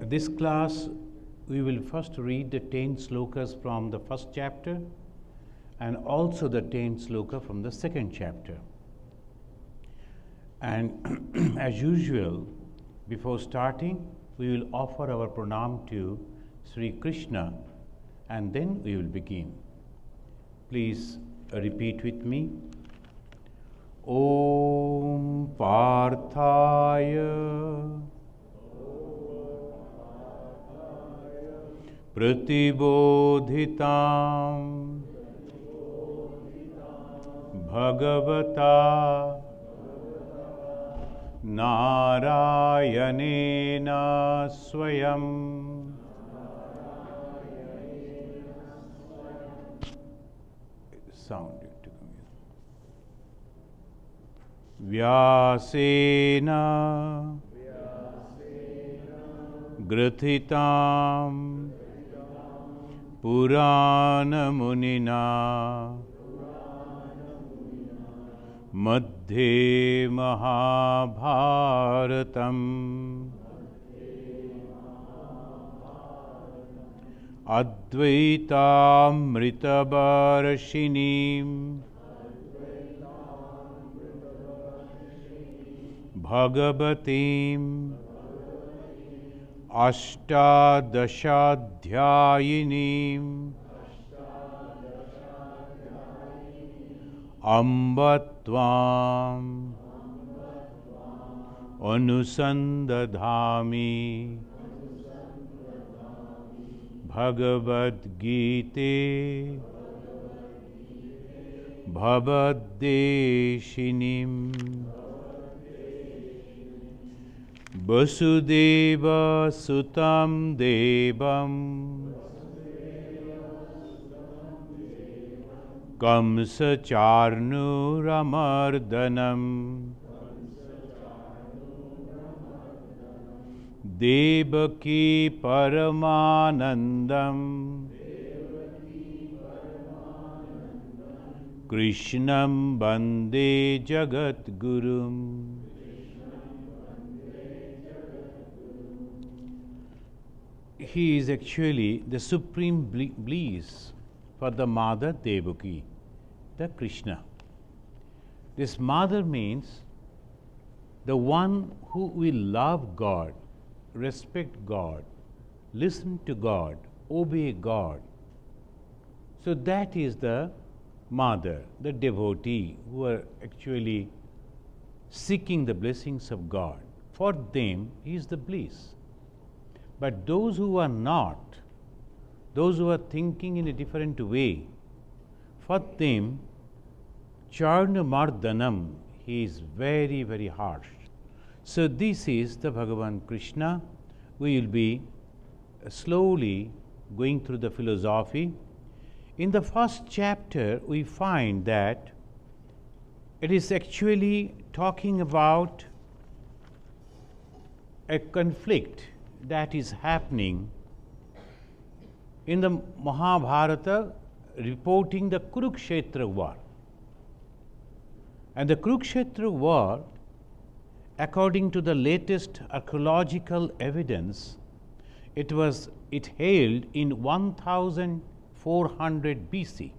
This class, we will first read the 10 slokas from the first chapter and also the 10 sloka from the second chapter. And as usual, before starting, we will offer our pranam to Sri Krishna and then we will begin. Please repeat with me. Om Parthaya Pratibodhitam Bhagavata Narayanena Swayam sound it together. Vyasena Grathitam Purana Munina Madhye Mahabharatam Advaitamritabarshinim Bhagavatim Ashtadashadhyayinim Ambatvam Anusandadhami Bhagavad Gita Bhavadeshinim Vasudeva Sutam Devam Kamsa Charnuramardanam Devaki Paramanandam Krishnam Bande Jagat Gurum. He is actually the supreme bliss for the mother Devaki, the Krishna. This mother means the one who will love God, respect God, listen to God, obey God. So that is the mother, the devotee who are actually seeking the blessings of God. For them is the bliss. But those who are not, those who are thinking in a different way, for them, Charnamardhanam, he is very, very harsh. So this is the Bhagavan Krishna. We will be slowly going through the philosophy. In the first chapter, we find that it is actually talking about a conflict that is happening in the Mahabharata, reporting the Kurukshetra war. And the Kurukshetra war, according to the latest archaeological evidence, it held in 1400 BC.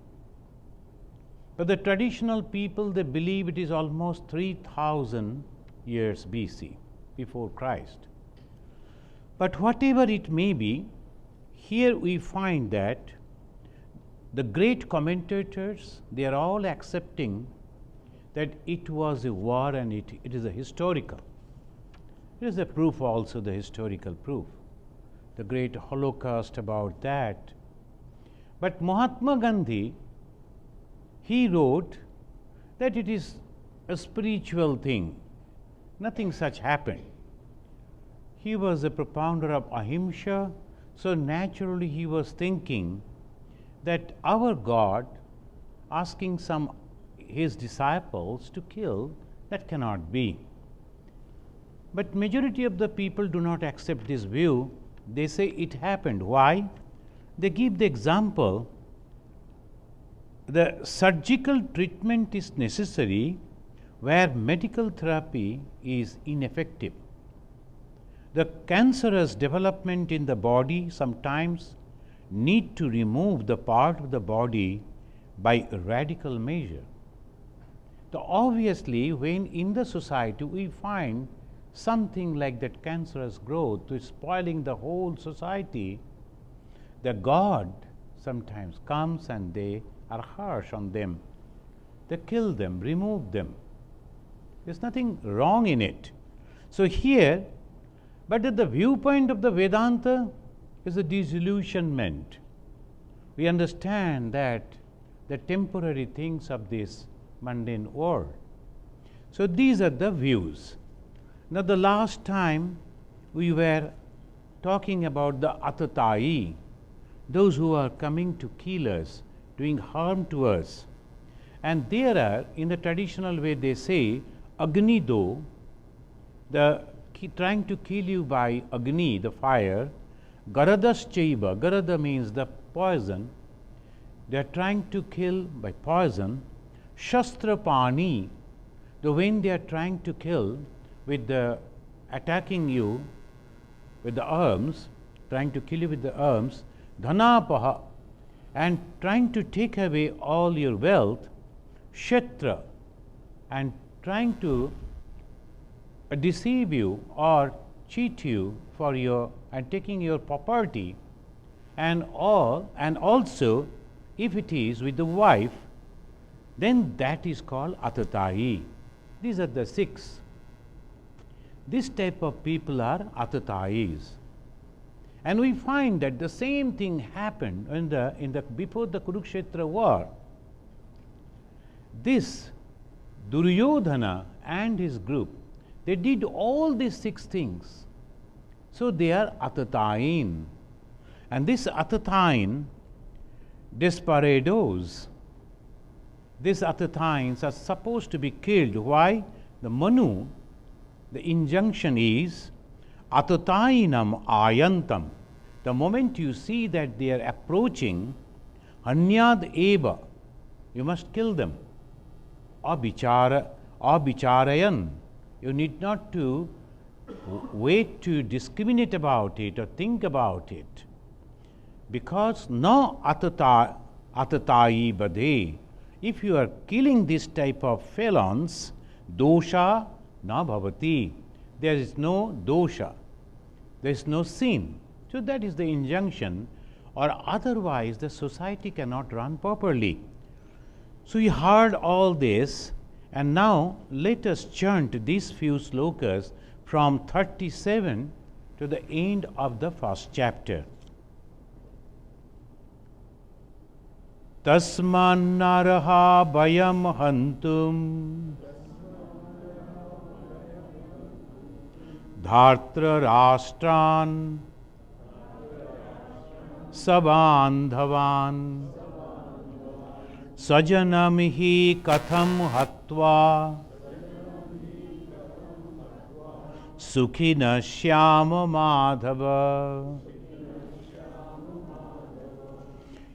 But the traditional people, they believe it is almost 3000 years BC, before Christ. But whatever it may be, here we find that the great commentators, they are all accepting that it was a war and it is a historical. There is a proof also, the historical proof, the great Holocaust about that. But Mahatma Gandhi, he wrote that it is a spiritual thing. Nothing such happened. He was a propounder of ahimsa, so naturally he was thinking that our God asking his disciples to kill, that cannot be. But majority of the people do not accept this view. They say it happened. Why? They give the example, the surgical treatment is necessary where medical therapy is ineffective. The cancerous development in the body sometimes need to remove the part of the body by a radical measure. So obviously, when in the society we find something like that cancerous growth is spoiling the whole society, the God sometimes comes and they are harsh on them. They kill them, remove them. There's nothing wrong in it. So here, but at the viewpoint of the Vedanta is a disillusionment. We understand that the temporary things of this mundane world. So these are the views. Now the last time we were talking about the Atatayi, those who are coming to kill us, doing harm to us. And there are, in the traditional way they say, Agnido, trying to kill you by Agni, the fire, Garadas Chaiva, Garada means the poison, they are trying to kill by poison, Shastrapani, when they are trying to kill with the attacking you with the arms, trying to kill you with the arms, Dhanapaha, and trying to take away all your wealth, Kshetra, and trying to deceive you or cheat you for your and taking your property, and also if it is with the wife, then that is called Atatayi. These are the 6. This type of people are Atatayis. And we find that the same thing happened before the Kurukshetra war. This Duryodhana and his group, they did all these 6 things. So they are Atatayin. And this Atatayin, desperados, these Atatayins are supposed to be killed. Why? The Manu, the injunction is Atatayinam ayantam. The moment you see that they are approaching, Hanyad eva, you must kill them. Abhicharayan, you need not to wait to discriminate about it or think about it. Because no atatayi badhe, if you are killing this type of felons, dosha na bhavati, there is no dosha, there is no sin. So that is the injunction, or otherwise the society cannot run properly. So we heard all this, and now let us chant these few slokas from 37 to the end of the first chapter. Tasmannaraha bayam hantum dhartra rashtran sabandhavan sajanamhi katham hatva sukhina shyama madhava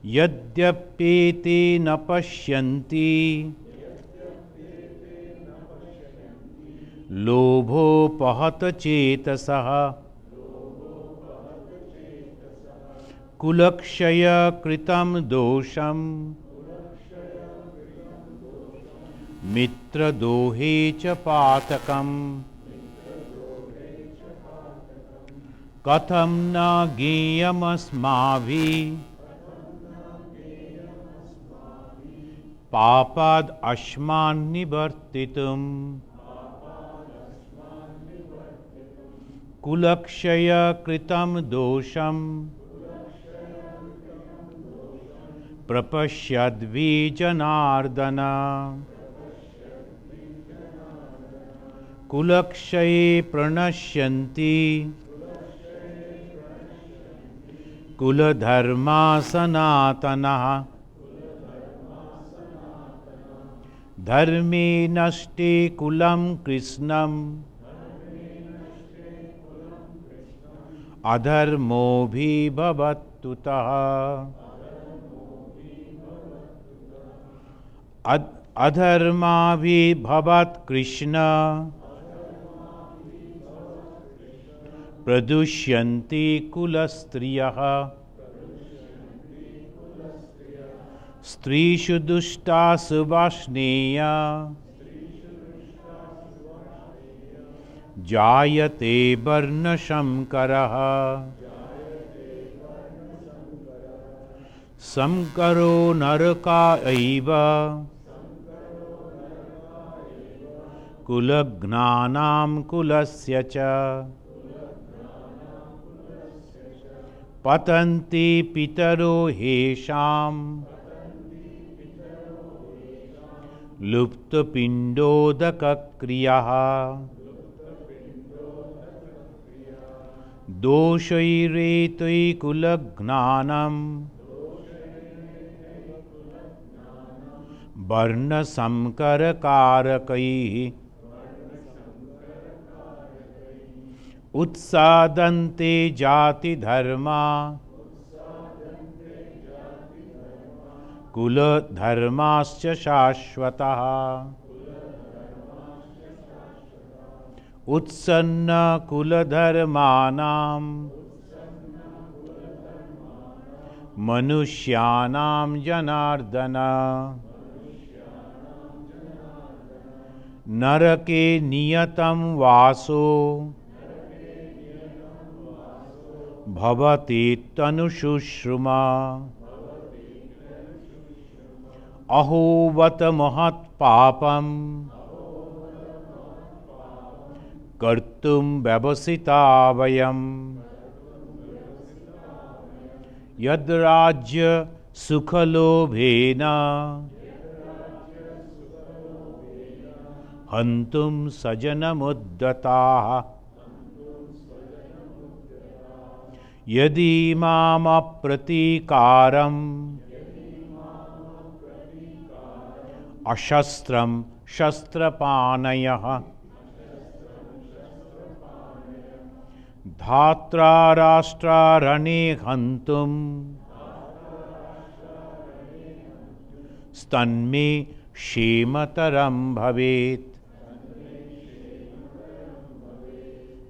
yadyapete na pashyanti lobho pahata chetasah kulakshaya kritam dosham mitra dohe cha patakam katham na geyam asmavi papad ashman nivartitum kulakshaya kritam dosham prapashyadvi janardana kulakshaye pranashyanti kuladharma sanatana dharme nashte kulam krishnam adharmo bhi bhavatutah adharma bhi bhavat krishna Pradushyanti kulastriyah Strishu dushtasu vashneya Jayate varna shamkarah Samkaro naraka aiva Kulagnanam kulasya cha Patanti pitaro hesham Lupta pindodaka kriyaha Doshairetoi kulagnanam Varna samkara karakai Utsadante jati dharma Kula dharmascha shashvatah Utsanna kula dharmanam Manushyanam janardana Narake niyatam vaso Bhavati tanushushruma Aho vata mahat papam Kartum vyavasita vayam Yadrajya sukhalobhena Hantum sajanamuddataha Yadi mama pratikaram Ashastram shastrapanayah Dhatra rashtra rane hantum Stanme shemataram bhavet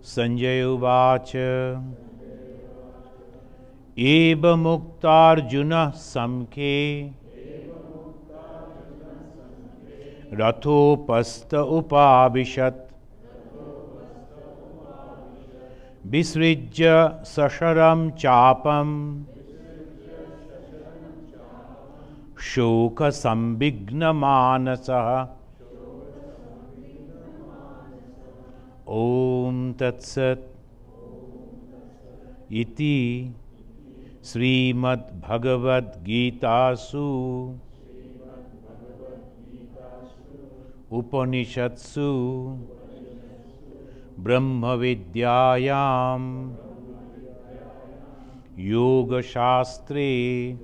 Sanjay uvacha Eva muktarjuna samkhe Rathopasta upabhishat Visrijya sasharam chapam Shoka sambigna manasah Om Tatsat Iti Srimad Bhagavad Gita Su Upanishatsu Brahma Vidyayam Yoga Shastre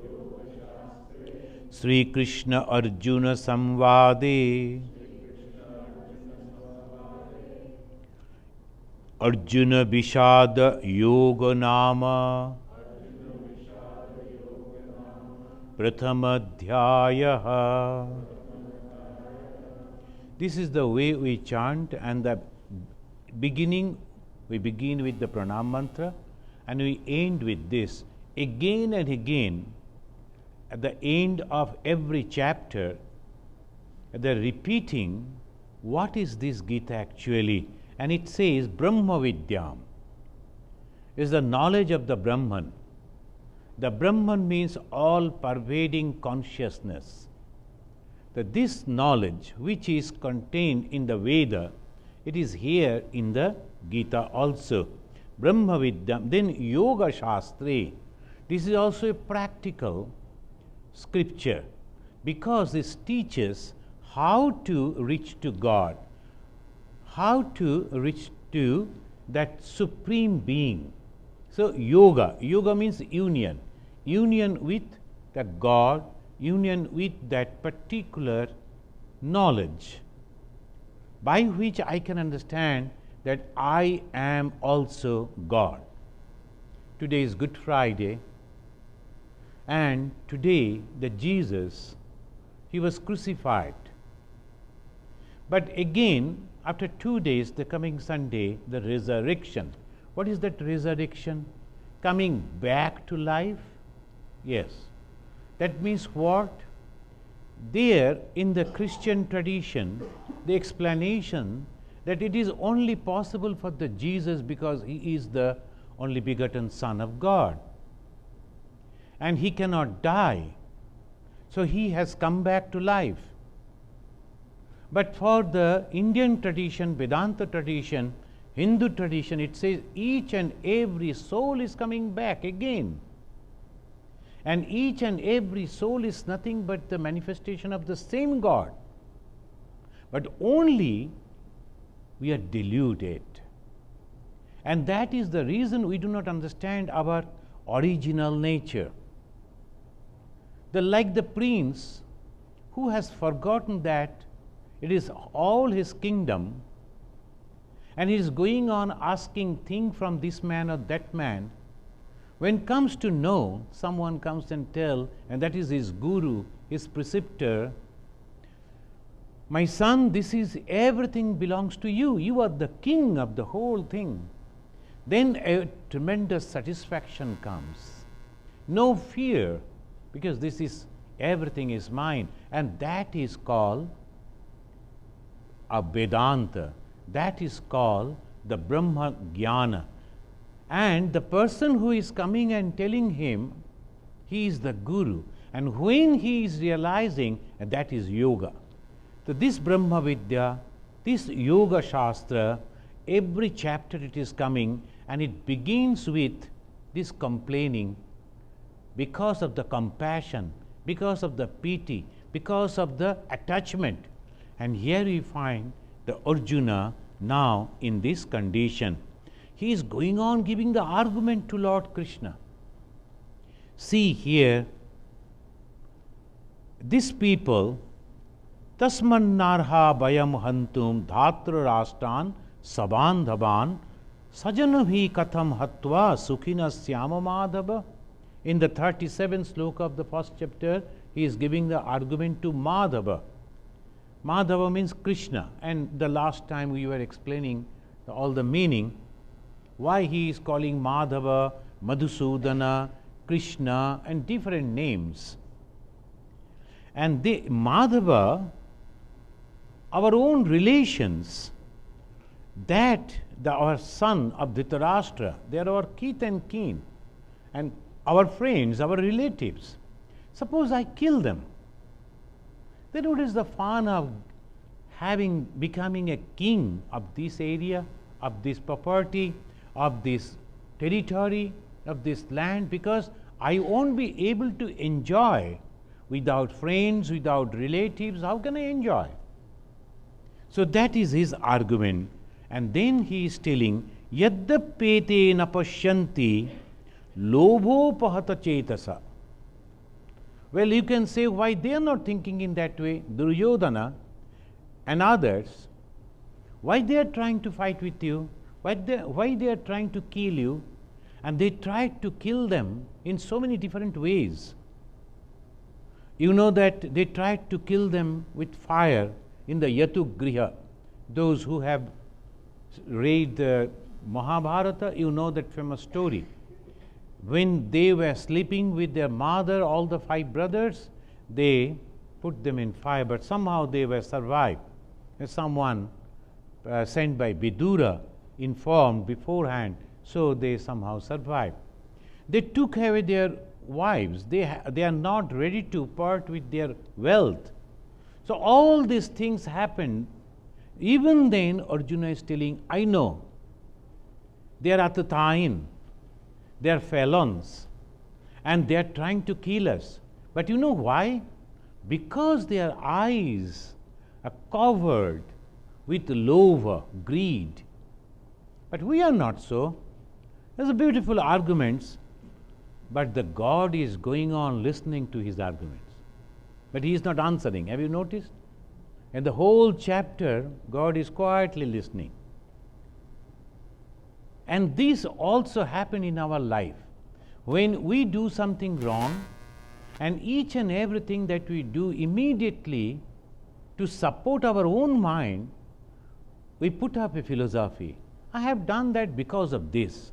Sri Krishna Arjuna Samvade Arjuna Vishada Yoga Nama Prathamadhyayah. This is the way we chant, and the beginning, we begin with the pranam mantra and we end with this. Again and again, at the end of every chapter, they are repeating what is this Gita actually, and it says Brahma Vidyam is the knowledge of the Brahman. The Brahman means all pervading consciousness. That this knowledge which is contained in the Veda, it is here in the Gita also. Brahma Vidyam. Then Yoga Shastre. This is also a practical scripture, because this teaches how to reach to God, how to reach to that supreme being. So yoga means union with the God, union with that particular knowledge, by which I can understand that I am also God. Today is Good Friday, and today the Jesus, he was crucified. But again, after 2 days, the coming Sunday, the resurrection. What is that resurrection? Coming back to life? Yes. That means what? There in the Christian tradition, the explanation that it is only possible for the Jesus because he is the only begotten Son of God. And he cannot die. So he has come back to life. But for the Indian tradition, Vedanta tradition, Hindu tradition, it says each and every soul is coming back again. And each and every soul is nothing but the manifestation of the same God. But only we are deluded. And that is the reason we do not understand our original nature. Like the prince who has forgotten that it is all his kingdom, and he is going on asking things from this man or that man. When comes to know, someone comes and tell, and that is his guru, his preceptor, my son, this is everything belongs to you. You are the king of the whole thing. Then a tremendous satisfaction comes. No fear, because this is everything is mine, and that is called a Vedanta. That is called the Brahma Jnana. And the person who is coming and telling him, he is the guru. And when he is realizing, and that is yoga. So this Brahma Vidya, this Yoga Shastra, every chapter it is coming, and it begins with this complaining because of the compassion, because of the pity, because of the attachment. And here we find the Arjuna now in this condition. He is going on giving the argument to Lord Krishna. See here, these people, tasmannarha bayam hantum dhatra rashtan sabandhavan sajanabhi katham hatva sukhina syama madhava. In the 37th sloka of the first chapter, he is giving the argument to Madhava. Madhava means Krishna, and the last time we were explaining all the meaning, why he is calling Madhava, Madhusudana, Krishna, and different names. And Madhava, our own relations, that our son of Dhritarashtra, they are our kith and kin, and our friends, our relatives. Suppose I kill them. Then what is the fun of becoming a king of this area, of this property, of this territory, of this land? Because I won't be able to enjoy without friends, without relatives. How can I enjoy? So that is his argument. And then he is telling, Yaddapete napashyanti lobhopahata chetasa. Well, you can say why they are not thinking in that way. Duryodhana and others, why they are trying to fight with you, why they are trying to kill you, and they tried to kill them in so many different ways. You know that they tried to kill them with fire in the Yatugriha. Those who have read the Mahabharata, you know that famous story. When they were sleeping with their mother, all the 5 brothers, they put them in fire, but somehow they were survived. Someone sent by Vidura informed beforehand, so they somehow survived. They took away their wives. They are not ready to part with their wealth. So all these things happened. Even then, Arjuna is telling, I know, they are atatayin. They are felons, and they are trying to kill us. But you know why? Because their eyes are covered with lova, greed. But we are not so. There's a beautiful arguments, but the God is going on listening to his arguments. But he is not answering. Have you noticed? In the whole chapter, God is quietly listening. And this also happen in our life. When we do something wrong, and each and everything that we do immediately to support our own mind, we put up a philosophy. I have done that because of this.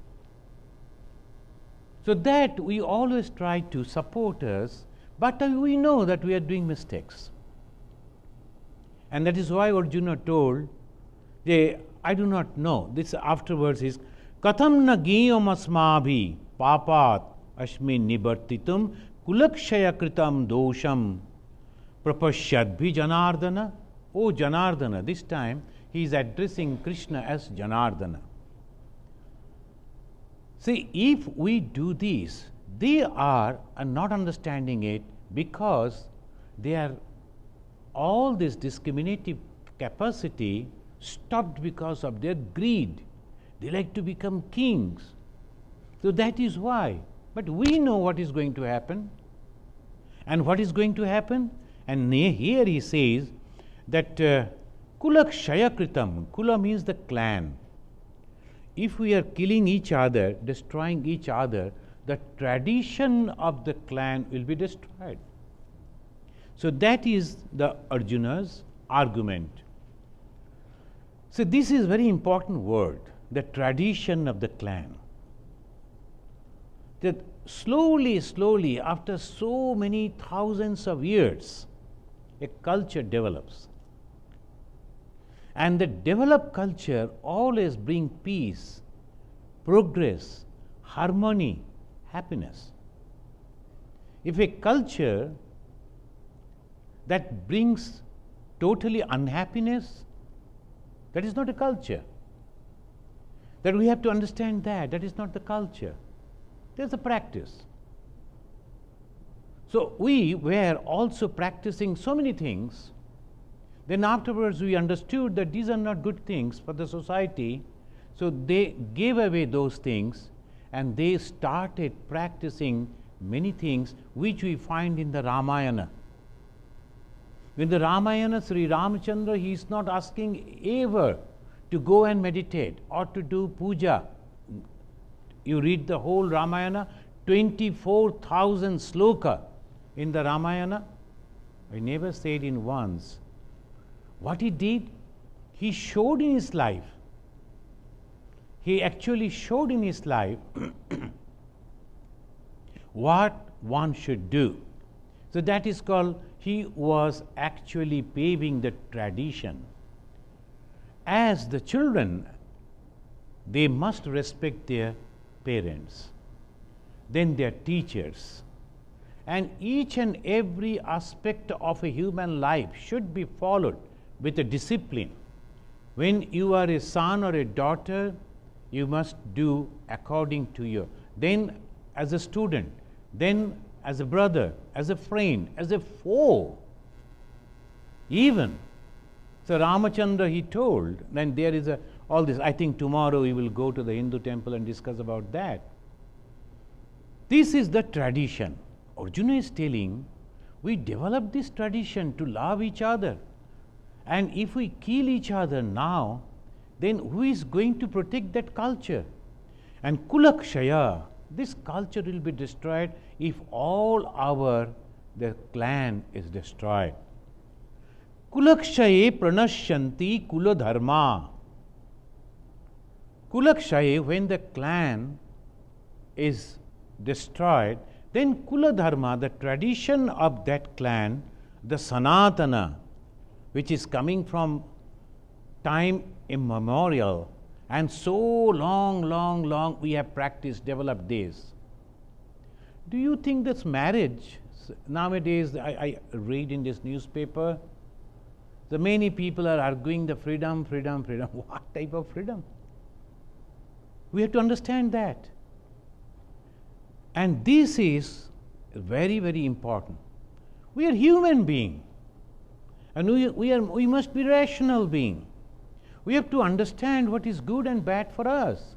So that we always try to support us, but we know that we are doing mistakes. And that is why Arjuna told, I do not know. This afterwards is Katham na giyam asmabhi papat ashmin nibartitum kulakshaya kritam dosham prapashyadbhi Janardana. O Janardana, this time he is addressing Krishna as Janardana. See, if we do this, they are not understanding it because they are all this discriminative capacity stopped because of their greed. They like to become kings. So that is why. But we know what is going to happen. And what is going to happen? And here he says that Kulakshaya Kritam. Kula means the clan. If we are killing each other, destroying each other, the tradition of the clan will be destroyed. So that is the Arjuna's argument. So this is very important word, the tradition of the clan. That slowly, after so many thousands of years, a culture develops. And the developed culture always brings peace, progress, harmony, happiness. If a culture that brings totally unhappiness, that is not a culture. That we have to understand that is not the culture. There's a practice. So we were also practicing so many things. Then afterwards we understood that these are not good things for the society. So they gave away those things and they started practicing many things which we find in the Ramayana. In the Ramayana, Sri Ramachandra, he is not asking ever to go and meditate or to do puja. You read the whole Ramayana, 24,000 sloka in the Ramayana. I never said in once. What he did, he showed in his life. He actually showed in his life what one should do. So that is called, he was actually paving the tradition. As the children, they must respect their parents, then their teachers, and each and every aspect of a human life should be followed with a discipline. When you are a son or a daughter, you must do according to your, then as a student, then as a brother, as a friend, as a foe. Even so, Ramachandra, he told, then there is all this. I think tomorrow we will go to the Hindu temple and discuss about that. This is the tradition. Arjuna is telling, we develop this tradition to love each other. And if we kill each other now, then who is going to protect that culture? And Kulakshaya, this culture will be destroyed if the clan is destroyed. Kulakshaye pranashyanti kula dharma. Kulakshaye, when the clan is destroyed, then kula dharma, the tradition of that clan, the sanatana, which is coming from time immemorial, and so long we have practiced, developed this. Do you think this marriage, nowadays I read in this newspaper, the many people are arguing the freedom. What type of freedom? We have to understand that. And this is very, very important. We are human beings. And we must be rational beings. We have to understand what is good and bad for us.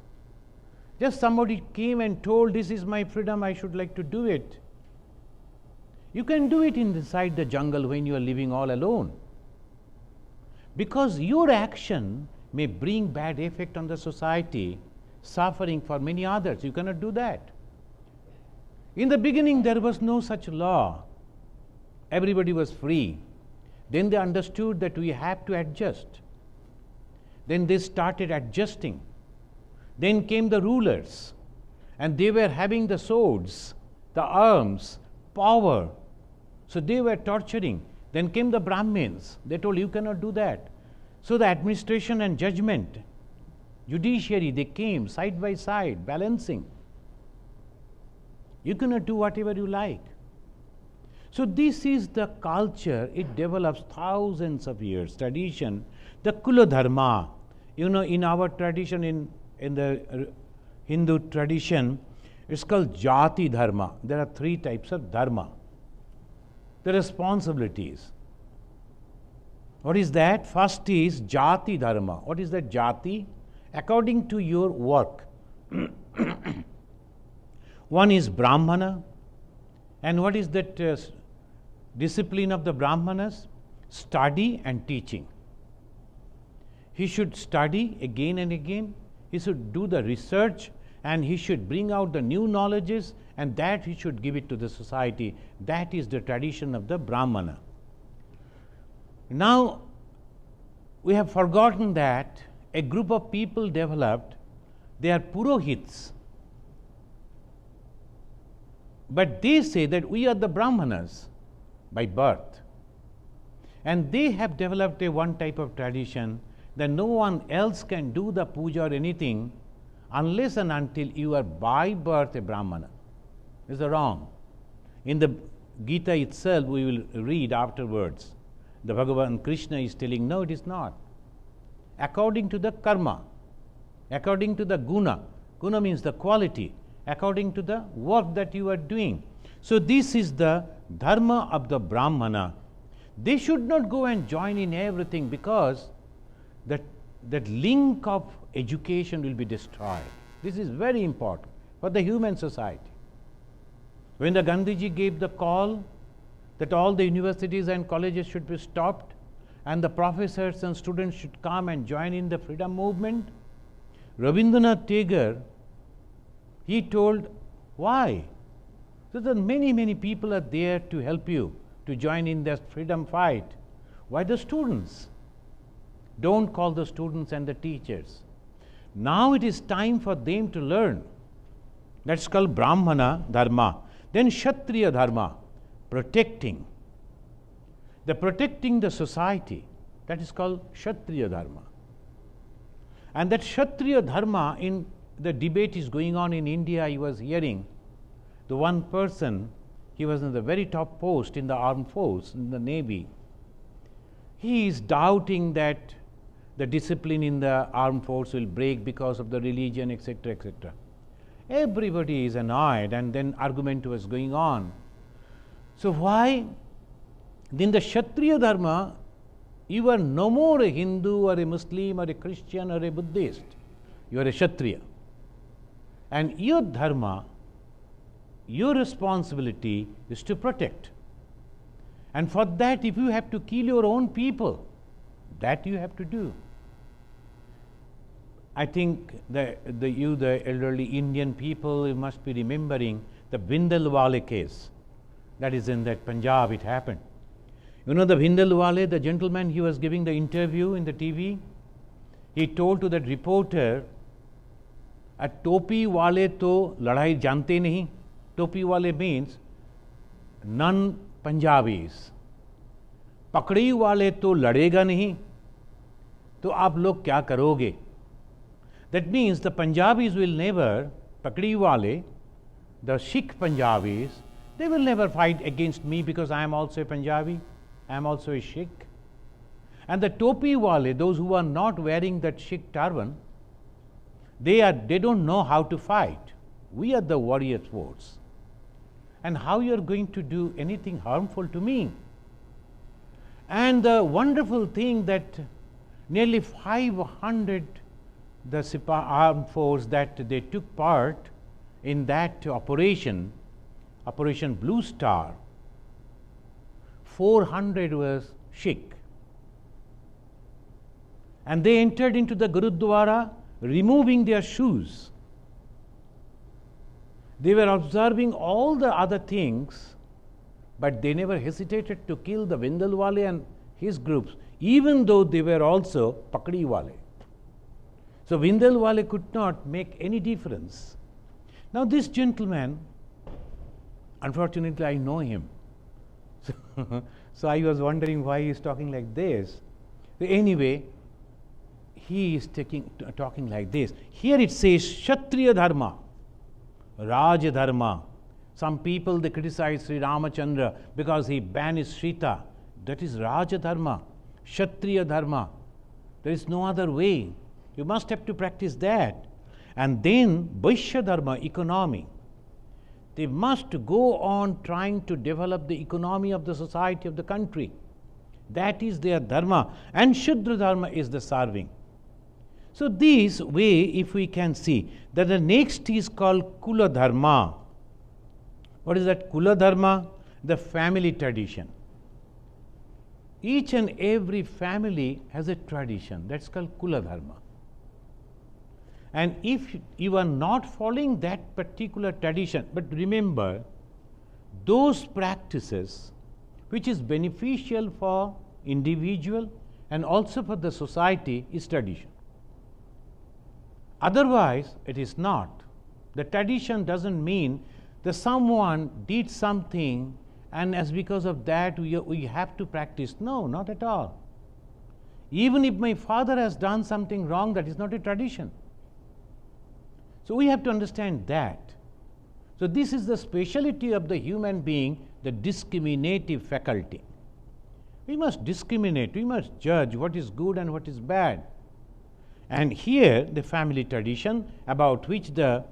Just somebody came and told, this is my freedom, I should like to do it. You can do it inside the jungle when you are living all alone. Because your action may bring bad effect on the society, suffering for many others. You cannot do that. In the beginning, there was no such law. Everybody was free. Then they understood that we have to adjust. Then they started adjusting. Then came the rulers, and they were having the swords, the arms, power. So they were torturing. Then came the Brahmins. They told, you cannot do that. So the administration and judgment, judiciary, they came side by side, balancing. You cannot do whatever you like. So this is the culture. It develops thousands of years. Tradition, the Kula Dharma. You know, in our tradition, in the Hindu tradition, it's called Jati Dharma. There are 3 types of dharma. The responsibilities. What is that? First is Jati Dharma. What is that Jati? According to your work. One is Brahmana. And what is that discipline of the Brahmanas? Study and teaching. He should study again and again. He should do the research, and he should bring out the new knowledges, and that he should give it to the society. That is the tradition of the Brahmana. Now, we have forgotten that a group of people developed, they are Purohits. But they say that we are the Brahmanas by birth. And they have developed a one type of tradition that no one else can do the puja or anything unless and until you are by birth a Brahmana. This is wrong. In the Gita itself, we will read afterwards, the Bhagavan Krishna is telling, no, it is not. According to the karma, according to the guna, guna means the quality, according to the work that you are doing. So this is the dharma of the Brahmana. They should not go and join in everything, because that link of education will be destroyed. This is very important for the human society. When the Gandhiji gave the call that all the universities and colleges should be stopped and the professors and students should come and join in the freedom movement, Rabindranath Tagore, he told, why? So that many people are there to help you to join in this freedom fight. Why the students? Don't call the students and the teachers. Now it is time for them to learn. That's called Brahmana Dharma. Then Kshatriya Dharma, protecting. Protecting the society, that is called Kshatriya Dharma. And that Kshatriya Dharma, in the debate is going on in India, I was hearing the one person, he was in the very top post in the armed force, in the Navy. He is doubting that the discipline in the armed force will break because of the religion, etc., etc. Everybody is annoyed, and then argument was going on. So why? Then the Kshatriya Dharma, you are no more a Hindu or a Muslim or a Christian or a Buddhist. You are a Kshatriya. And your dharma, your responsibility is to protect. And for that, if you have to kill your own people, that you have to do. I think the elderly Indian people, you must be remembering the Bhindranwale case. That is in that Punjab it happened. You know the Bhindranwale, the gentleman, he was giving the interview in the TV. He told to that reporter, a topi wale to ladai jante nahi. Topi wale means non-Punjabis. Pakdi wale to ladega nahi. To aap log kya karoge? That means the Punjabis will never, Pakdi wale, the Sikh Punjabis, they will never fight against me because I am also a Punjabi, I am also a Sikh. And the topi wale, those who are not wearing that Sikh turban, they don't know how to fight. We are the warrior force. And how you are going to do anything harmful to me? And the wonderful thing that nearly 500 the armed force that they took part in that operation, Operation Blue Star, 400 was Sikh. And they entered into the Gurudwara removing their shoes. They were observing all the other things, but they never hesitated to kill the Bhindranwale and his groups, even though they were also Pakdi wale. So Vindhelwale could not make any difference. Now this gentleman, unfortunately I know him. So I was wondering why he is talking like this. So anyway, he is talking like this. Here it says Kshatriya Dharma, Raja Dharma. Some people, they criticize Sri Ramachandra because he banished Sita. That is Raja Dharma, Kshatriya Dharma. There is no other way. You must have to practice that. And then Vaishya Dharma, economy. They must go on trying to develop the economy of the society, of the country. That is their dharma. And Shudra Dharma is the serving. So this way, if we can see, that the next is called Kula Dharma. What is that Kula Dharma? The family tradition. Each and every family has a tradition. That's called Kula Dharma. And if you are not following that particular tradition, but remember, those practices which is beneficial for individual and also for the society is tradition. Otherwise, it is not. The tradition doesn't mean that someone did something and as because of that we have to practice. No, not at all. Even if my father has done something wrong, that is not a tradition. So we have to understand that. So this is the speciality of the human being, the discriminative faculty. We must discriminate, we must judge what is good and what is bad. And here the family tradition about which the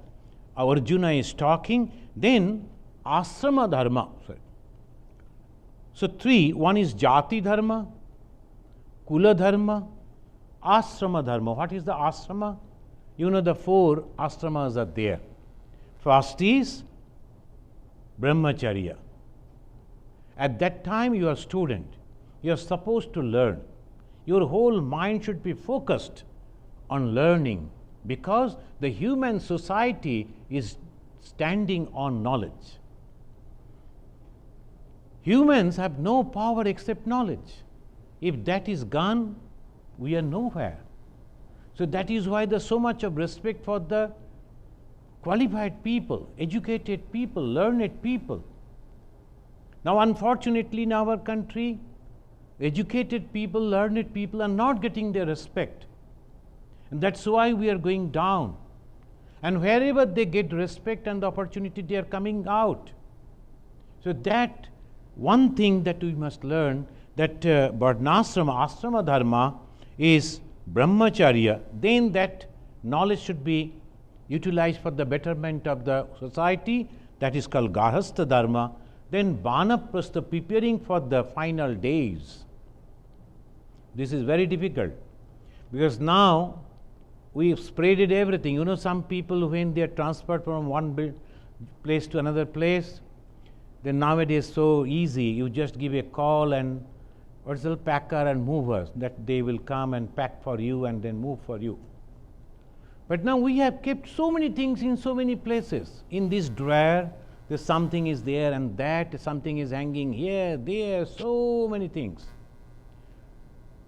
Arjuna is talking, then ashrama dharma. So three, one is jati dharma, kula dharma, ashrama dharma. What is the ashrama? You know the four ashramas are there. First is brahmacharya. At that time you are a student, you are supposed to learn. Your whole mind should be focused on learning because the human society is standing on knowledge. Humans have no power except knowledge. If that is gone, we are nowhere. So that is why there's so much of respect for the qualified people, educated people, learned people. Now unfortunately in our country, educated people, learned people are not getting their respect. And that's why we are going down. And wherever they get respect and the opportunity, they are coming out. So that one thing that we must learn, that varnashrama, ashrama dharma is brahmacharya, then that knowledge should be utilized for the betterment of the society, that is called garhastha dharma. Then vanaprastha, preparing for the final days. This is very difficult because now we have spreaded everything. You know, some people when they are transferred from one place to another place, then nowadays so easy, you just give a call and what's the packer and movers, that they will come and pack for you and then move for you. But now we have kept so many things in so many places. In this drawer, there's something is there and that, something is hanging here, there, so many things.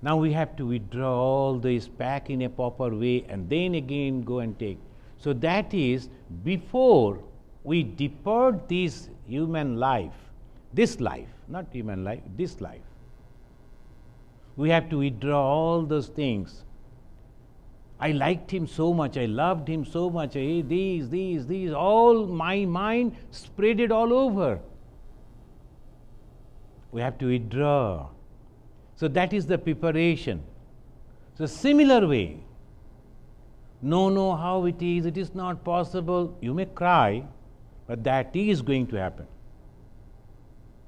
Now we have to withdraw all this, pack in a proper way and then again go and take. So that is before we depart this human life, this life, not human life, this life. We have to withdraw all those things. I liked him so much, I loved him so much, these, all my mind spread it all over. We have to withdraw. So that is the preparation. So similar way, no, how it is not possible, you may cry, but that is going to happen.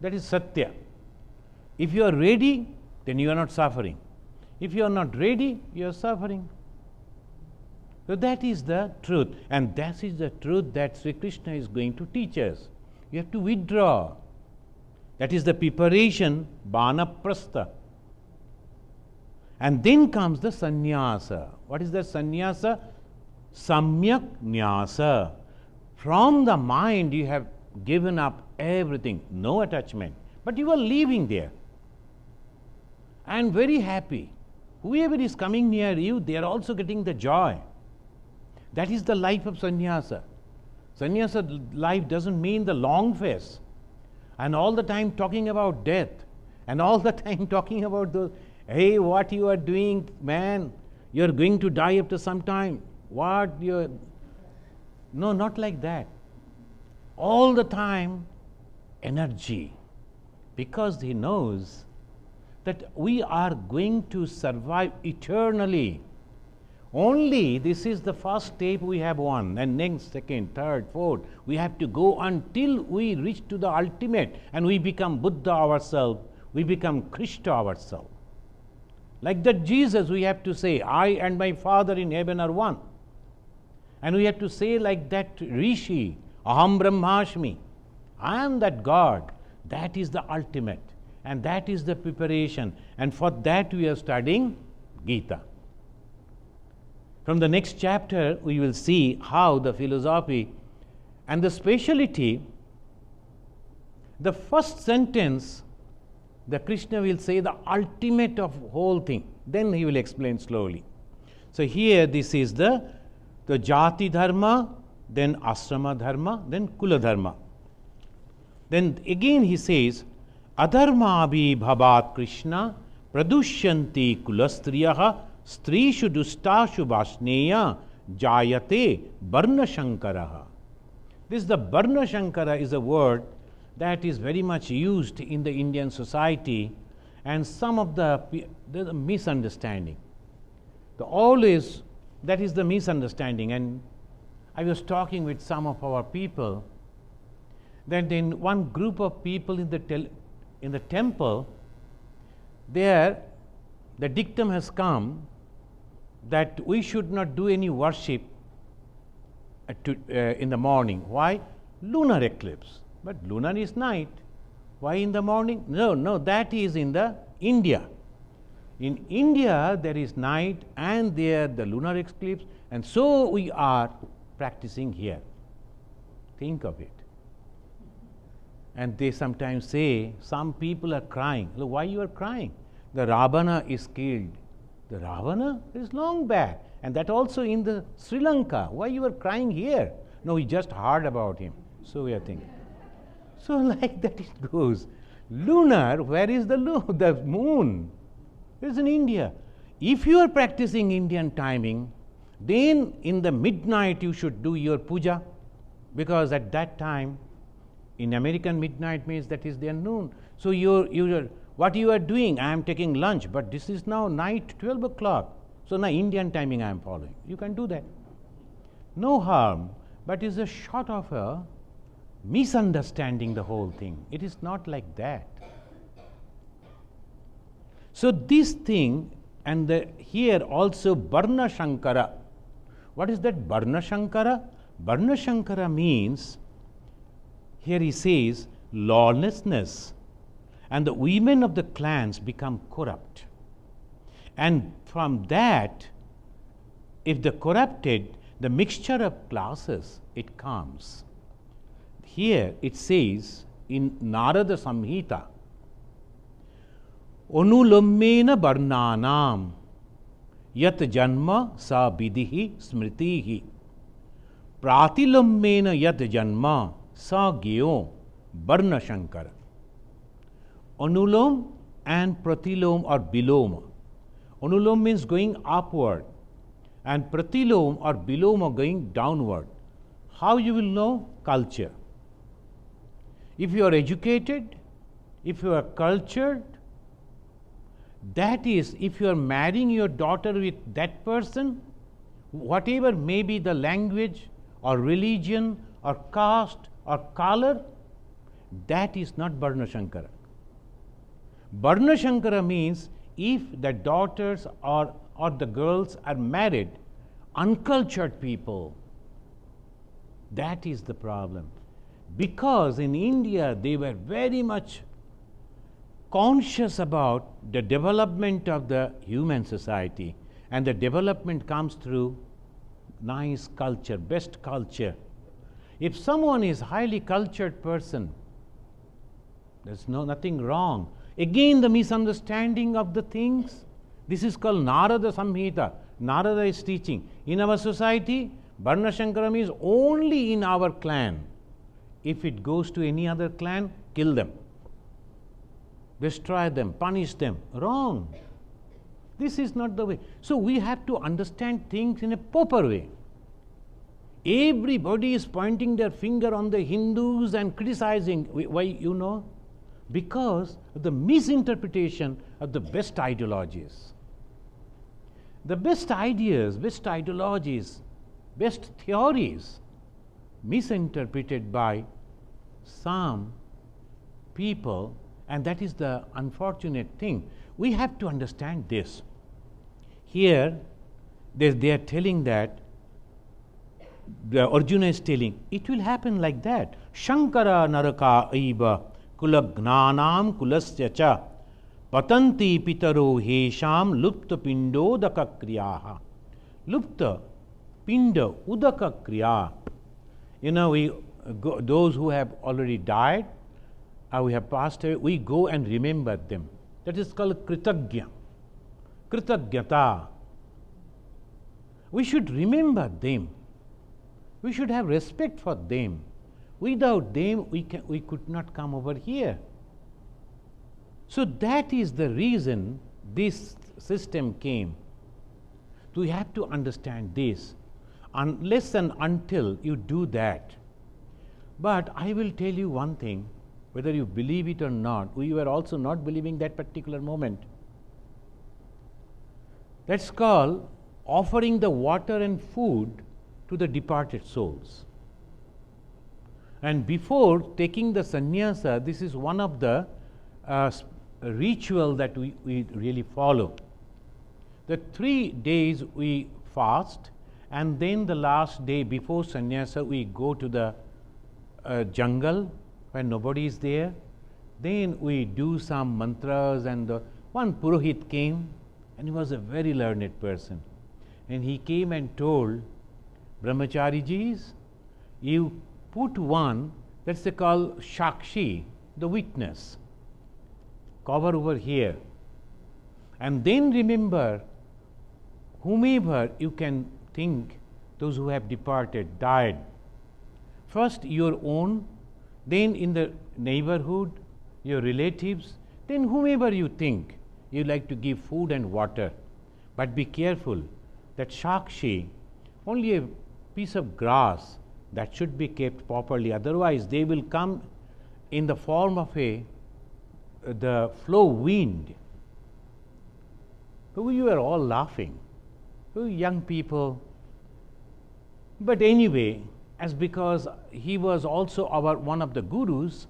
That is Satya. If you are ready, then you are not suffering. If you are not ready, you are suffering. So that is the truth, and that is the truth that Sri Krishna is going to teach us. You have to withdraw. That is the preparation, vanaprastha. And then comes the sannyasa. What is the sannyasa? Samyak nyasa. From the mind you have given up everything, no attachment, but you are leaving there. I am very happy. Whoever is coming near you, they are also getting the joy. That is the life of sannyasa. Sannyasa life doesn't mean the long face and all the time talking about death and all the time talking about those, hey, what you are doing, man, you're going to die after some time. What you're. No, not like that. All the time, energy. Because he knows that we are going to survive eternally. Only this is the first step we have won, and next, second, third, fourth, we have to go until we reach to the ultimate and we become Buddha ourselves, we become Krishna ourselves. Like that Jesus, we have to say, I and my Father in heaven are one. And we have to say like that Rishi, Aham Brahmasmi, I am that God. That is the ultimate, and that is the preparation, and for that we are studying Gita. From the next chapter, we will see how the philosophy and the speciality. The first sentence, the Krishna will say the ultimate of whole thing. Then he will explain slowly. So here, this is the jati dharma, then asrama dharma, then kula dharma. Then again he says, adharma abhi bhavat Krishna pradushyanti kulastriyaha strishu dustashu vasneya jayate varna shankaraha. This the varna shankara is a word that is very much used in the Indian society, and some of the misunderstanding. Always that is the misunderstanding, and I was talking with some of our people that in one group of people in the temple, there the dictum has come that we should not do any worship in the morning. Why? Lunar eclipse. But lunar is night. Why in the morning? No, that is in the India. In India, there is night and there the lunar eclipse, and so we are practicing here. Think of it. And they sometimes say, some people are crying. Look, why you are crying? The Ravana is killed. The Ravana is long back, and that also in the Sri Lanka. Why you are crying here? No, we just heard about him. So we are thinking. So like that it goes. Lunar, where is the moon? It is in India. If you are practicing Indian timing, then in the midnight you should do your puja, because at that time, in American midnight means that is their noon. So what you are doing, I am taking lunch, but this is now night 12 o'clock. So now Indian timing I am following. You can do that. No harm, but it is a short of a misunderstanding the whole thing. It is not like that. So this thing, and here also Varna Shankara. What is that Varna Shankara? Varna Shankara means, here he says, lawlessness, and the women of the clans become corrupt. And from that, if the corrupted, the mixture of classes, it comes. Here it says in Narada Samhita, Onulommena varnanam yat janma sa vidhi smritihi pratilommena yat janma sa gyo varna shankara. Anulom and pratilom or biloma. Anulom means going upward, and pratilom or biloma going downward. How you will know? Culture. If you are educated, if you are cultured, that is, if you are marrying your daughter with that person, whatever may be the language or religion or caste or color, that is not Varna Shankara. Varna Shankara means if the daughters or the girls are married, uncultured people, that is the problem. Because in India they were very much conscious about the development of the human society, and the development comes through nice culture, best culture. If someone is highly cultured person, there's nothing wrong. Again the misunderstanding of the things. This is called Narada Samhita. Narada is teaching. In our society, Varnashankaram is only in our clan. If it goes to any other clan, kill them, destroy them, punish them. Wrong. This is not the way. So we have to understand things in a proper way. Everybody is pointing their finger on the Hindus and criticizing. Why, you know? Because of the misinterpretation of the best ideologies. The best ideas, best ideologies, best theories misinterpreted by some people, and that is the unfortunate thing. We have to understand this. Here they are telling that, the Arjuna is telling, it will happen like that. Shankara naraka aiva kulagnanam kulasya cha patanti pitaro hesham lupta pindo udaka kriyaha. Lupta pinda udaka kriya. You know, those who have already died, we have passed away, we go and remember them. That is called kritagya. Kritagyata. We should remember them. We should have respect for them. Without them, we could not come over here. So that is the reason this system came. So we have to understand this. Unless and until you do that. But I will tell you one thing, whether you believe it or not, we were also not believing that particular moment. That's called offering the water and food to the departed souls. And before taking the sannyasa, this is one of the ritual that we really follow. The 3 days we fast, and then the last day before sannyasa we go to the jungle where nobody is there. Then we do some mantras, and one Purohit came, and he was a very learned person. And he came and told, Brahmacharijis, you put one, that's called Shakshi, the witness, cover over here. And then remember, whomever you can think, those who have departed, died. First your own, then in the neighborhood, your relatives, then whomever you think you like to give food and water. But be careful that Shakshi, only a piece of grass, that should be kept properly, otherwise they will come in the form of the flow wind. So we were all laughing, we young people. But anyway, as because he was also one of the gurus,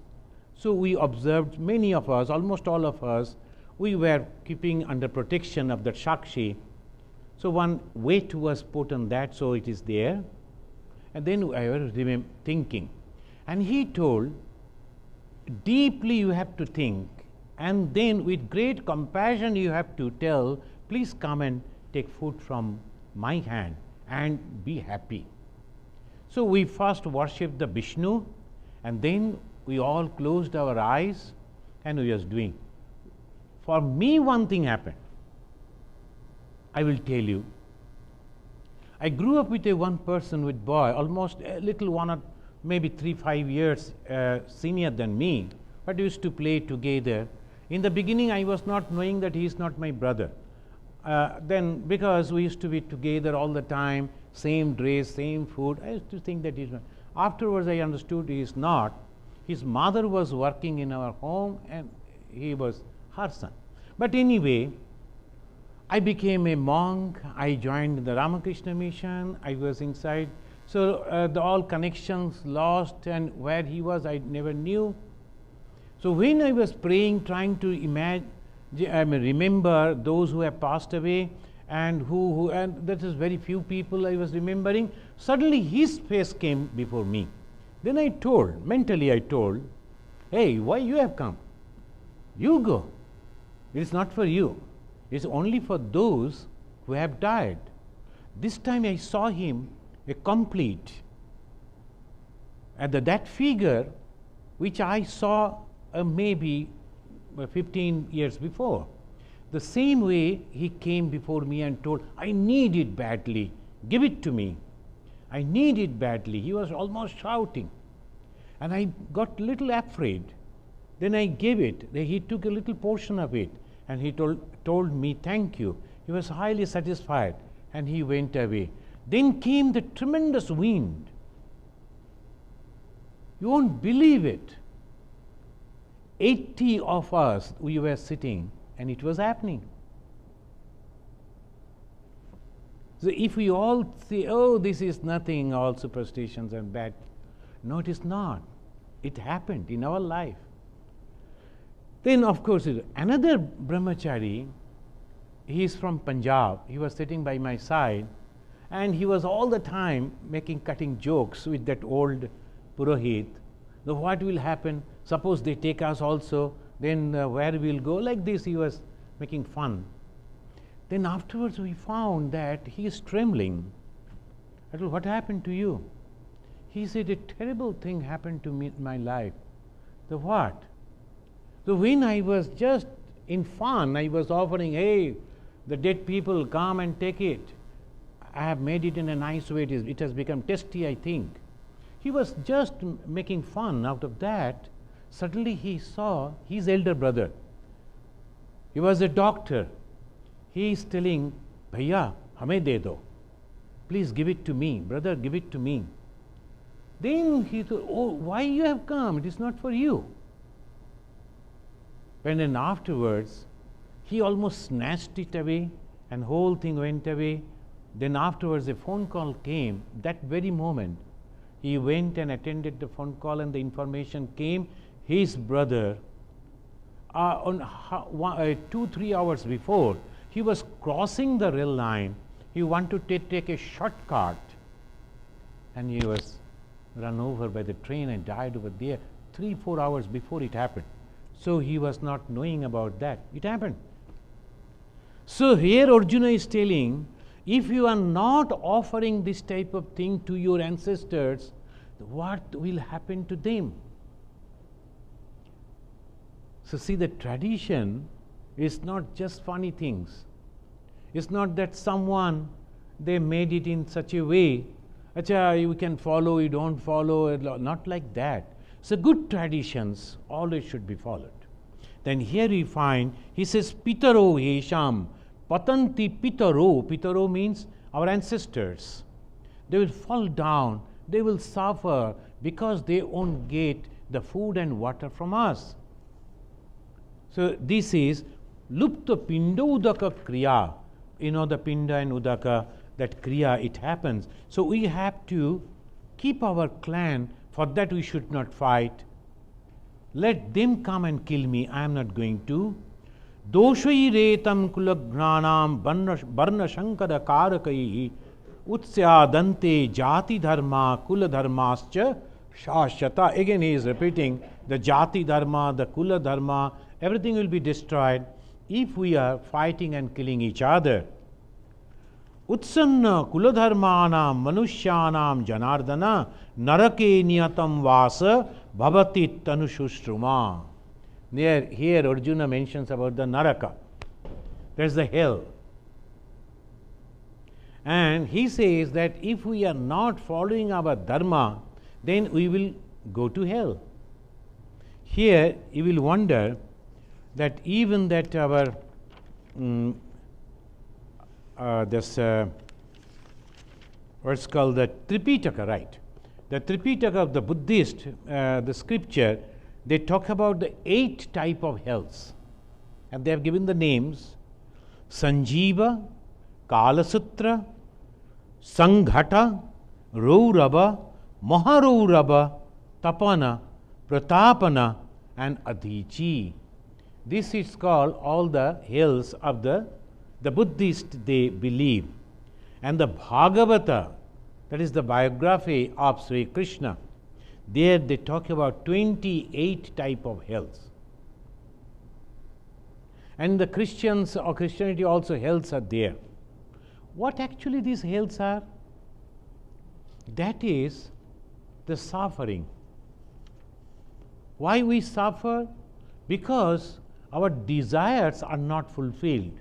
so we observed, many of us, almost all of us, we were keeping under protection of the Shakshi. So one weight was put on that, so it is there. And then I was thinking, and he told, deeply you have to think, and then with great compassion you have to tell, please come and take food from my hand and be happy. So we first worshipped the Vishnu, and then we all closed our eyes and we was doing. For me, one thing happened. I will tell you. I grew up with one person, with boy, almost a little one or maybe 3-5 years senior than me, but we used to play together. In the beginning, I was not knowing that he is not my brother. Then, because we used to be together all the time, same dress, same food, I used to think that he is not. Afterwards, I understood he is not. His mother was working in our home, and he was her son. But anyway, I became a monk. I joined the Ramakrishna mission. I was inside. So all connections lost, and where he was, I never knew. So when I was praying, trying to remember those who have passed away, and and that is very few people I was remembering, suddenly his face came before me. Then I told, mentally I told, hey, why you have come? You go. It is not for you. It is only for those who have died. This time I saw him a complete. And that figure which I saw maybe 15 years before. The same way he came before me and told, I need it badly, give it to me. I need it badly. He was almost shouting. And I got little afraid. Then I gave it. He took a little portion of it and he told me, thank you. He was highly satisfied and he went away. Then came the tremendous wind. You won't believe it. 80 of us, we were sitting and it was happening. So if we all say, oh, this is nothing, all superstitions and bad. No, it is not. It happened in our life. Then, of course, another brahmachari, he is from Punjab. He was sitting by my side and he was all the time cutting jokes with that old Purohit. So what will happen? Suppose they take us also, then where we will go? Like this, he was making fun. Then afterwards we found that he is trembling. I told, what happened to you? He said, a terrible thing happened to me in my life. The what? So when I was just in fun, I was offering, hey, the dead people, come and take it. I have made it in a nice way. It has become tasty, I think. He was just making fun out of that. Suddenly he saw his elder brother. He was a doctor. He is telling, Bhaiya, hame de do. Please give it to me. Brother, give it to me. Then he thought, oh, why you have come? It is not for you. And then afterwards, he almost snatched it away and whole thing went away. Then afterwards a phone call came. That very moment, he went and attended the phone call and the information came. His brother, 2-3 hours before, he was crossing the rail line. He wanted to take a shortcut and he was run over by the train and died over there 3-4 hours before it happened. So he was not knowing about that. It happened. So here Arjuna is telling, if you are not offering this type of thing to your ancestors, what will happen to them? So see, the tradition is not just funny things. It's not that someone, they made it in such a way, acha, you can follow, you don't follow, not like that. So good traditions always should be followed. Then here we find, he says, Pitaro hesham, patanti pitaro. Pitaro means our ancestors. They will fall down, they will suffer because they won't get the food and water from us. So this is lupta pinda udaka kriya. You know the pinda and udaka, that kriya, it happens. So we have to keep our clan. For that we should not fight. Let them come and kill me. I am not going to. Doshai retam kulagnanam varna shankara karakai utsyadante jati dharma kula dharmascha shashata. Again he is repeating the jati dharma, the kula dharma, everything will be destroyed if we are fighting and killing each other. Utsanna kuladharmanam manushyanam janardana narake niyatam vasa bhavati tanushustruma. Here Arjuna mentions about the naraka. There's the hell. And he says that if we are not following our dharma, then we will go to hell. Here you will wonder that even that our what's called the Tripitaka, right? The Tripitaka of the Buddhist, the scripture, they talk about the 8 type of hells. And they have given the names Sanjeeva, Kalasutra, Sanghata, Rourava, Maharourava, Tapana, Pratapana and Adhichi. This is called all the hells of the Buddhist they believe. And the Bhagavata, that is the biography of Sri Krishna, there they talk about 28 type of hells. And the Christians or Christianity also hells are there. What actually these hells are? That is the suffering. Why we suffer? Because our desires are not fulfilled.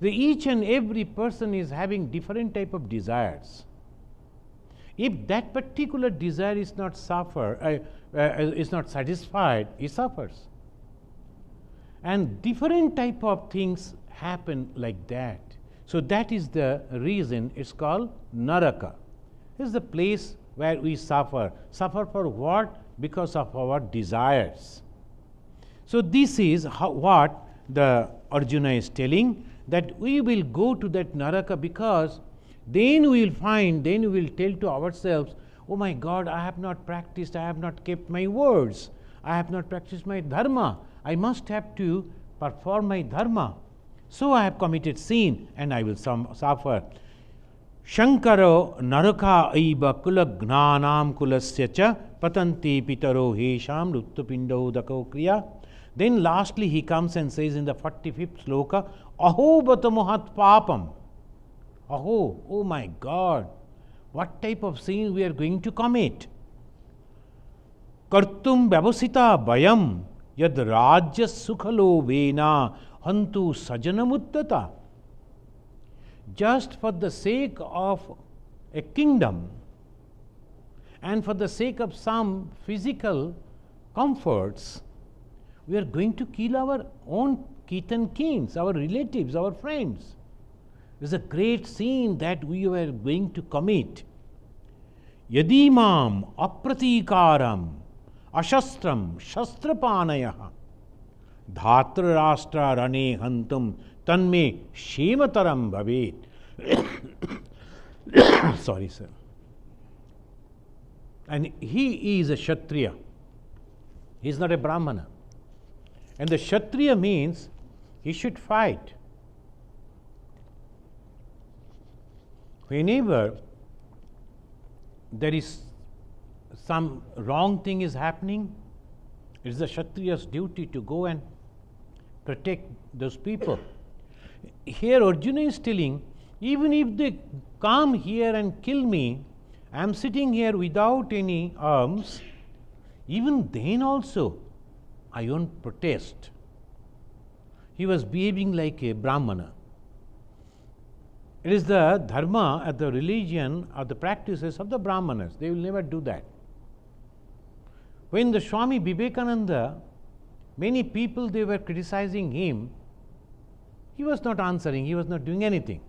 Each and every person is having different type of desires. If that particular desire is not is not satisfied, he suffers. And different type of things happen like that. So that is the reason it's called Naraka. This is the place where we suffer. Suffer for what? Because of our desires. So this is what the Arjuna is telling, that we will go to that Naraka, because then we will find, then we will tell to ourselves, oh my God, I have not practiced, I have not kept my words, I have not practiced my dharma, I must have to perform my dharma. So I have committed sin and I will suffer. Shankaro naraka aiva kula gnanam kulasya cha patanti pitaro hesham ruttupindo dako kriya. Then lastly he comes and says in the 45th sloka, aho batamohat papam. Aho, oh my God, what type of sin we are going to commit? Kartum vyavasita bayam yad rajya sukhalo vena hantu sajanamuttata. Just for the sake of a kingdom and for the sake of some physical comforts, we are going to kill our own kith and kins, our relatives, our friends. It is a great sin that we were going to commit. Yadimam apratikaram ashastram shastrapanayah dhatra rashtra rane hantum tanme shemataram bhavet. Sorry, sir. And he is a Kshatriya. He is not a Brahmana. And the Kshatriya means he should fight. Whenever there is some wrong thing is happening, it is the Kshatriya's duty to go and protect those people. Here Arjuna is telling, even if they come here and kill me, I am sitting here without any arms, even then also I won't protest. He was behaving like a Brahmana. It is the dharma, the religion, or the practices of the Brahmanas. They will never do that. When the Swami Vivekananda, many people they were criticizing him, he was not answering, he was not doing anything.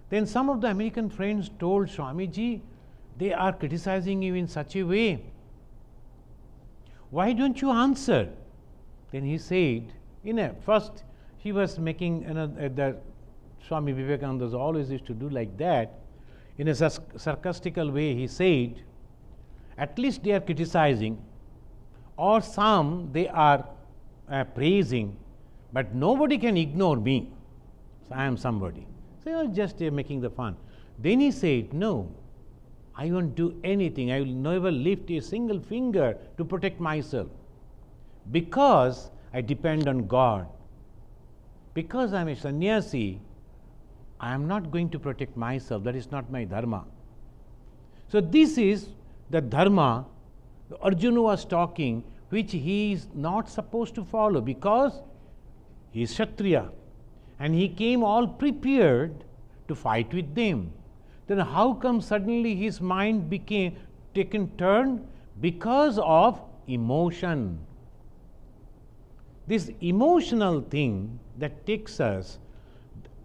Then some of the American friends told Swamiji, they are criticizing you in such a way. Why don't you answer? Then he said, first he was making the Swami Vivekananda always used to do like that. In a sarcastical way, he said, at least they are criticizing, or some they are praising, but nobody can ignore me. So I am somebody. So you are just making the fun. Then he said, no, I won't do anything. I will never lift a single finger to protect myself, because I depend on God. Because I am a sannyasi, I am not going to protect myself. That is not my dharma. So this is the dharma Arjuna was talking, which he is not supposed to follow, because he is Kshatriya and he came all prepared to fight with them. Then how come suddenly his mind became taken turn? Because of emotion. This emotional thing that takes us,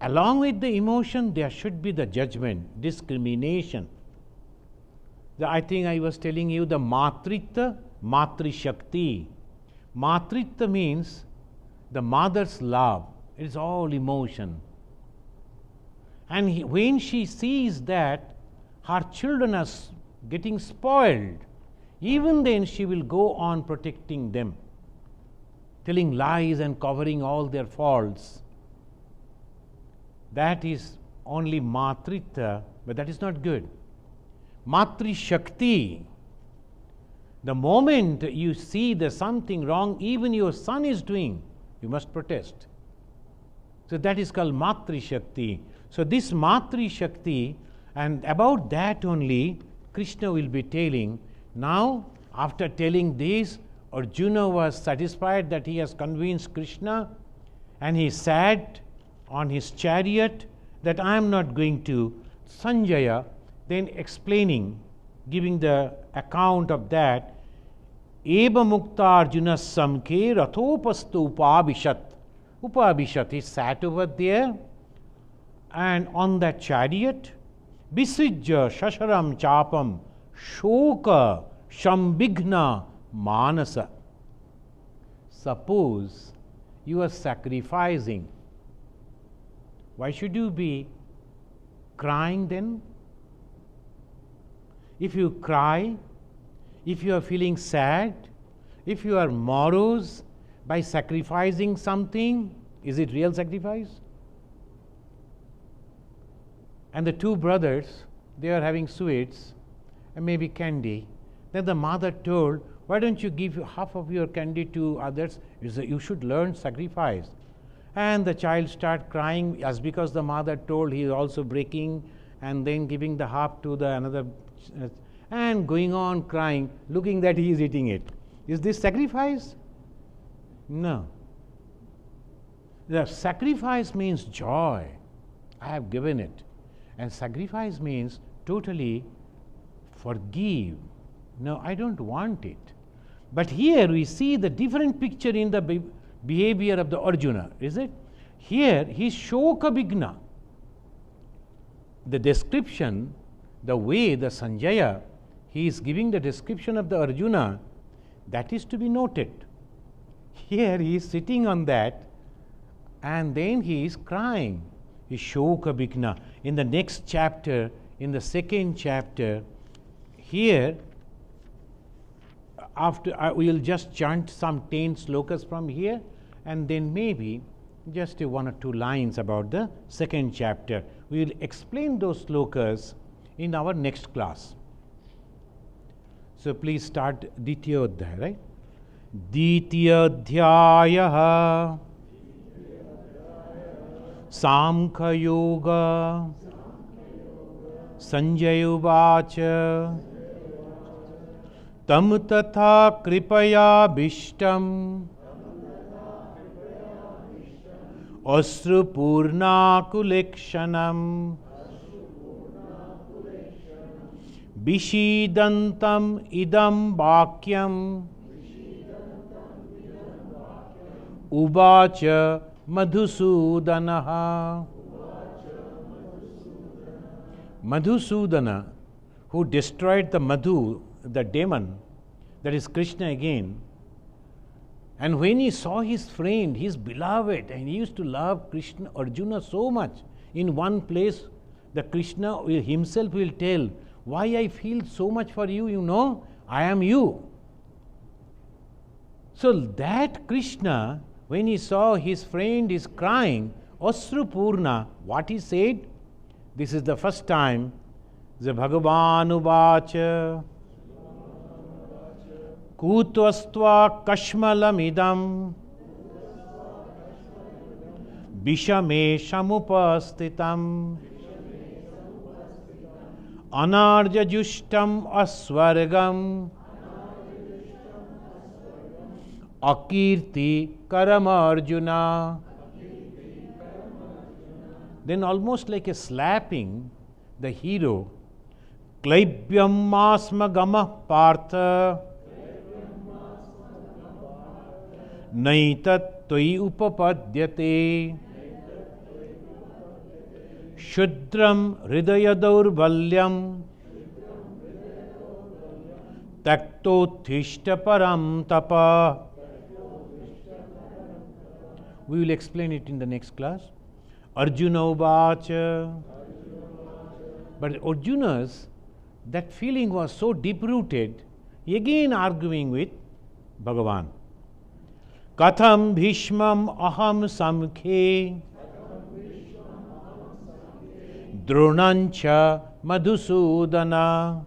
along with the emotion, there should be the judgment, discrimination. I think I was telling you the Matritva, Matri Shakti. Matritva means the mother's love. It is all emotion. And when she sees that her children are getting spoiled, even then she will go on protecting them, telling lies and covering all their faults. That is only Matritva, but that is not good. Matri Shakti, the moment you see there's something wrong, even your son is doing, you must protest. So that is called Matri Shakti. So this Matri Shakti, and about that only Krishna will be telling. Now, after telling this, Arjuna was satisfied that he has convinced Krishna, and he sat on his chariot that I am not going to. Sanjaya then explaining, giving the account of that, Eva Mukta Arjuna Samke Rathopastu Upabhishat. Upabhishat, he sat over there, and on that chariot, Visijja Shasharam Chapam Shoka Shambigna Manasa. Suppose you are sacrificing. Why should you be crying then? If you cry, if you are feeling sad, if you are morose by sacrificing something, is it real sacrifice? And the two brothers, they are having sweets and maybe candy. Then the mother told, why don't you give half of your candy to others? You should learn sacrifice. And the child start crying as because the mother told, he is also breaking and then giving the half to the another and going on crying, looking that he is eating it. Is this sacrifice? No. The sacrifice means joy. I have given it. And sacrifice means totally forgive. No, I don't want it. But here we see the different picture in the behavior of the Arjuna, is it? Here he is Shoka Bigna. The description, the way the Sanjaya, he is giving the description of the Arjuna, that is to be noted. Here he is sitting on that and then he is crying. He is Shoka Bigna. In the next chapter, in the second chapter, here after we will just chant some 10 slokas from here and then maybe just 1 or 2 lines about the second chapter. We will explain those slokas in our next class. So please start Ditiyodhyaya, right? Ditiyodhyaya Samkhya Yoga Sanjaya Uvacha Tam tatha kripaya bhishtam Asru purna kulekshanam Vishidantam idam bhakyam Uvacha Madhusudanaha. Madhusudana, who destroyed the Madhu, the demon, that is Krishna again. And when he saw his friend, his beloved, and he used to love Krishna, Arjuna so much, in one place, the Krishna himself will tell, why I feel so much for you, you know, I am you. So that Krishna, when he saw his friend is crying, Asrupurna, what he said? This is the first time, the Bhagavan Uvacha Kutvastva Kashmalamidam Vishame Shamupastitam Anarjajustam Aswargam Akirti Karamarjuna. Then almost like a slapping the hero, Klaibhyam Masma Gamah Partha Naitat Tvai Upapadyate Shudram Hridaya Daurvalyam Taktothishta Param Tapa. We will explain it in the next class. Arjuna Uvacha. But Arjuna's, that feeling was so deep rooted, again arguing with Bhagavan. Katham Bhishmam Aham Samkhe Dronancha Madhusudana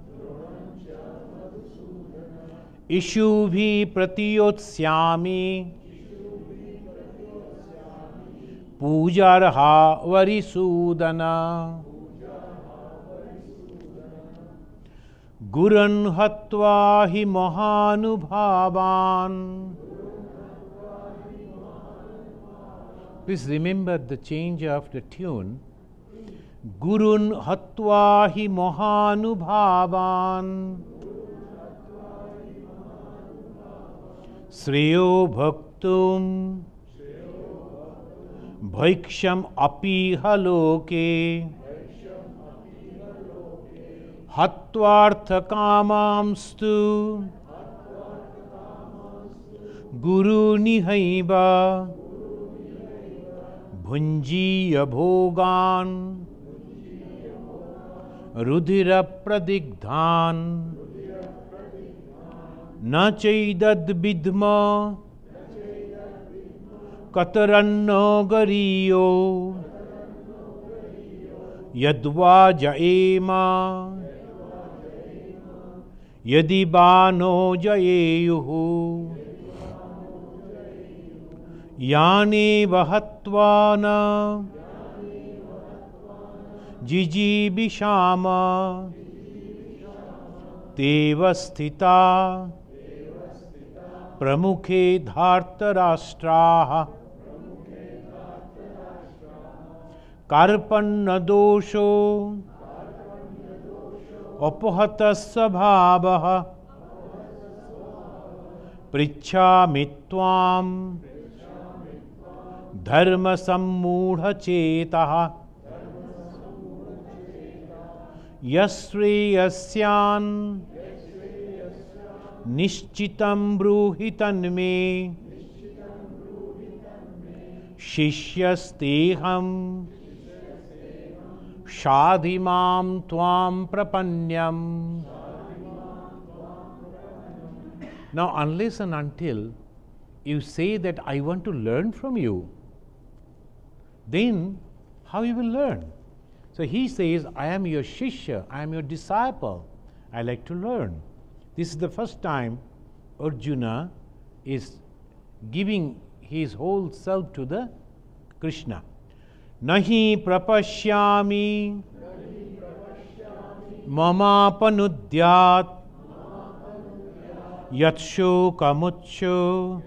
Ishubhi Pratiyotsyami Pujarha Varisudana Guran Hatva Hi Mahanubhavan. Please remember the change of the tune. गुरुन् हत्वा हि महानुभावान् श्रेयो भक्तुं भैक्षम् Aphiah लोके हत्वार्थकामांस्तु गुरुनिहैव भुञ्जीय भोगान् रुधिरप्रदिग्धान् न चैदद्विद्म कतरन्नो गरीयो यद्वा जयेम यदि बानो जयेयुः यानेव हत्वा न जिजीविषाम तेव स्थिता प्रमुखे धार्तराष्ट्राः कार्पण्यदोषो अपहतः स्वभावः पृच्छामि त्वां धर्मसम्मूढचेतः यश्रेयस्यान् निश्चितं ब्रूहि तन्मे शिष्यस्तेऽहं शाधि मां त्वां प्रपन्यम्. Now, unless and until you say that I want to learn from you, then how you will learn? So he says, I am your shishya, I am your disciple, I like to learn. This is the first time Arjuna is giving his whole self to the Krishna. Nahi prapashyami mamapanudyat yatshokamutsho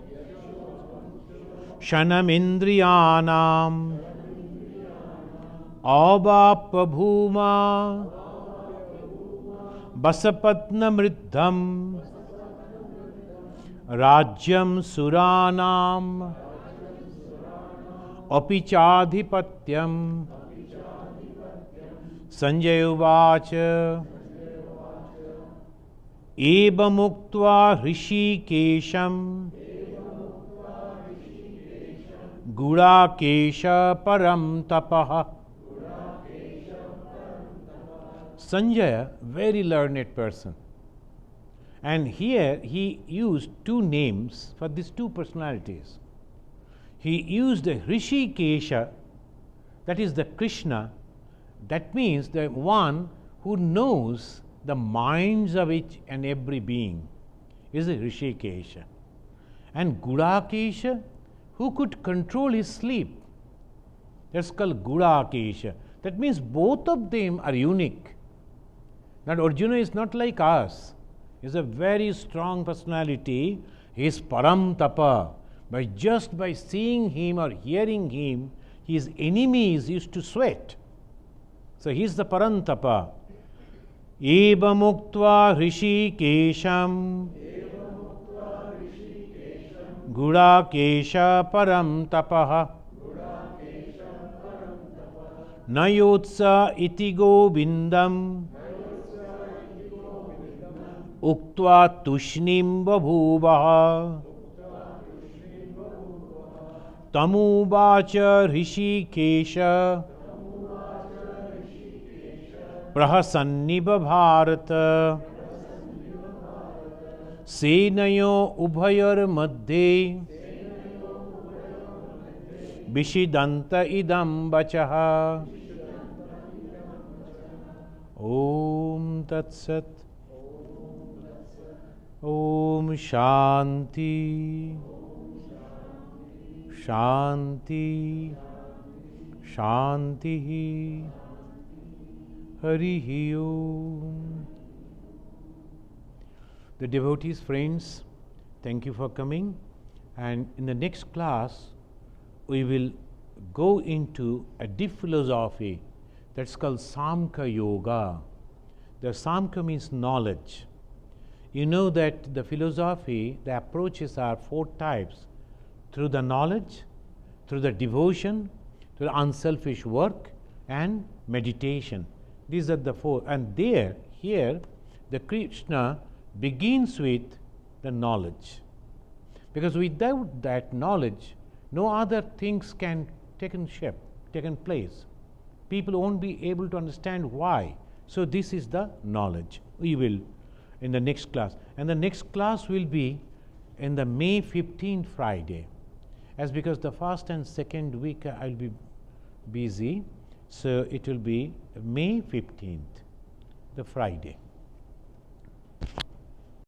shanamindriyanam avapya bhuma basapatnamriddham rajyam suranam apichadhipatyam. Sanjaya uvacha eva muktva hrishikesham gudakesha param tapah. Sanjaya, very learned person, and here he used two names for these two personalities. He used the Hrishikesha, that is the Krishna, that means the one who knows the minds of each and every being is a Hrishikesha, and Gudakesha, who could control his sleep. That's called Gudakesha. That means both of them are unique. Now Arjuna is not like us. He is a very strong personality. He is Param Tapa. Just by seeing him or hearing him, his enemies used to sweat. So he is the Param Tapa. Eva muktva hrishikesham Gudakesha param tapah Nayotsa iti govindam uktva tushnim babhuvaha tamuvacha hrishikesha prahasanniva bharata senayo ubhayar madhye vishidanta idam vachah. Om Tat Sat. Om Shanti Shanti Shanti Harihi Om. The devotees, friends, thank you for coming, and in the next class we will go into a deep philosophy That's called Samkhya Yoga. The Samkhya means knowledge. You know that the philosophy, the approaches are 4 types: through the knowledge, through the devotion, through the unselfish work, and meditation. These are the 4. And here, the Krishna begins with the knowledge. Because without that knowledge, no other things can taken place. People won't be able to understand why. So this is the knowledge. We will in the next class. And the next class will be in the May 15th Friday. As because the first and second week I will be busy, so it will be May 15th, the Friday.